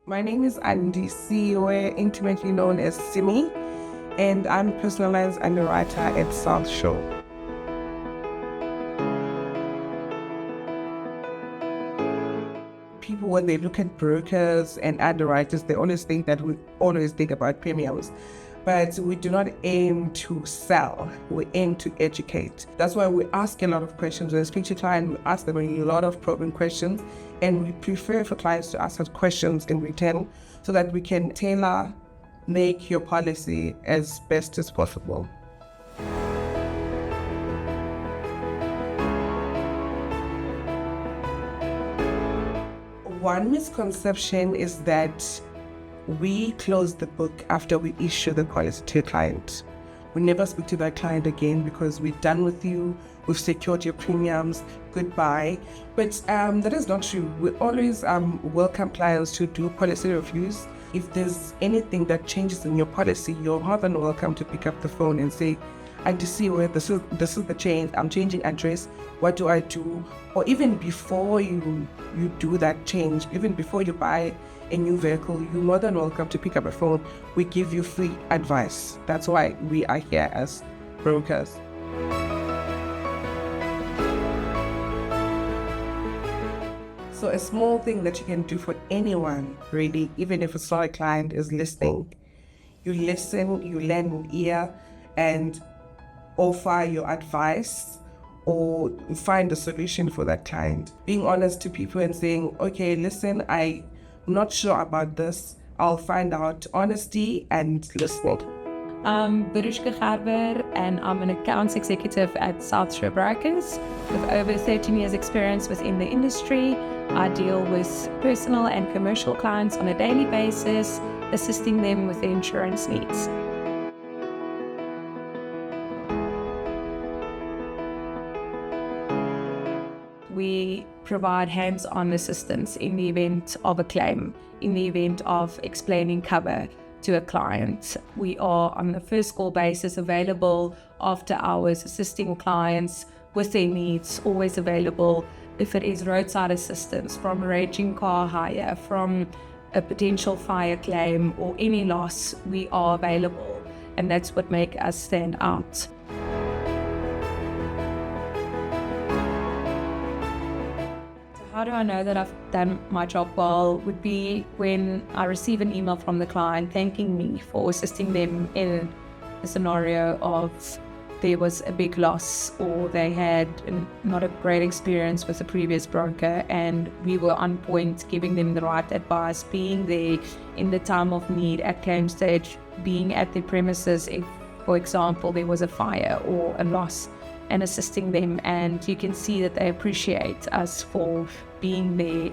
My name is Andy CEO, intimately known as Simi, and I'm a personalized underwriter at Southsure. People, when they look at brokers and underwriters, they always think that we always think about premiums. But we do not aim to sell, we aim to educate. That's why we ask a lot of questions. When we speak to clients, we ask them a lot of probing questions, and we prefer for clients to ask us questions in return so that we can tailor make your policy as best as possible. One misconception is that we close the book after we issue the policy to a client. We never speak to that client again because we're done with you, we've secured your premiums, goodbye. But that is not true. We always welcome clients to do policy reviews. If there's anything that changes in your policy, you're more than welcome to pick up the phone and say, I just see where this is the change, I'm changing address, what do I do? Or even before you do that change, even before you buy a new vehicle, you're more than welcome to pick up a phone. We give you free advice. That's why we are here as brokers. So a small thing that you can do for anyone, really, even if it's not a client, is listening. You listen, you lend an ear, and offer your advice or find a solution for that client. Being honest to people and saying, okay, listen, I'm not sure about this. I'll find out. Honesty and listening. I'm Barushka Garber, and I'm an accounts executive at Southsure Brokers. With over 13 years experience within the industry, I deal with personal and commercial clients on a daily basis, assisting them with their insurance needs. We provide hands-on assistance in the event of a claim, in the event of explaining cover to a client. We are on a first call basis available after hours, assisting clients with their needs, always available. If it is roadside assistance, from arranging car hire, from a potential fire claim or any loss, we are available, and that's what makes us stand out. How do I know that I've done my job well would be when I receive an email from the client thanking me for assisting them in a scenario of there was a big loss or they had not a great experience with the previous broker, and we were on point giving them the right advice, being there in the time of need at claim stage, being at the premises if, for example, there was a fire or a loss, and assisting them, and you can see that they appreciate us for being there.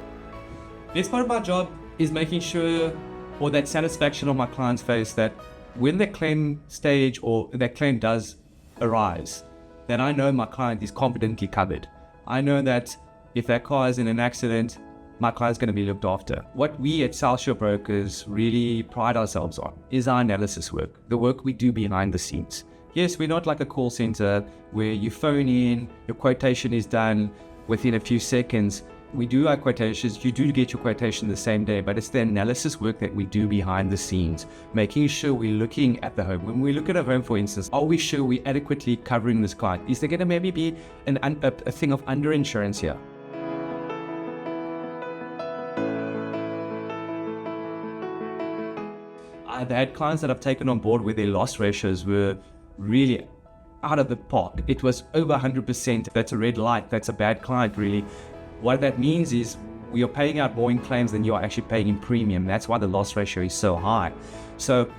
This part of my job is making sure, or that satisfaction on my client's face, that when the claim stage or that claim does arise, that I know my client is confidently covered. I know that if that car is in an accident, my client's going to be looked after. What we at Southsure Brokers really pride ourselves on is our analysis work, the work we do behind the scenes. Yes, we're not like a call center where you phone in, your quotation is done within a few seconds. We do our quotations, you do get your quotation the same day, but it's the analysis work that we do behind the scenes, making sure we're looking at the home. When we look at a home, for instance, are we sure we're adequately covering this client? Is there going to maybe be a thing of underinsurance here? I've had clients that I've taken on board where their loss ratios were really out of the park. It was over 100%. That's a red light. That's a bad client, really. What that means is we are paying out more in claims than you are actually paying in premium. That's why the loss ratio is so high. So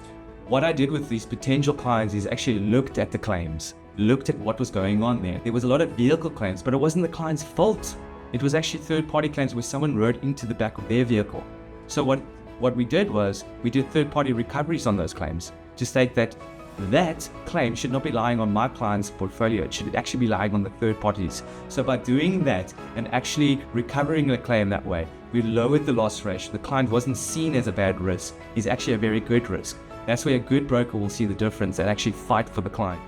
what I did with these potential clients is actually looked at the claims, looked at what was going on there. There was a lot of vehicle claims, but it wasn't the client's fault. It was actually third-party claims where someone rode into the back of their vehicle. So what we did was we did third-party recoveries on those claims to state that that claim should not be lying on my client's portfolio. It should actually be lying on the third parties. So by doing that and actually recovering the claim that way, we lowered the loss ratio. The client wasn't seen as a bad risk. He's actually a very good risk. That's where a good broker will see the difference and actually fight for the client.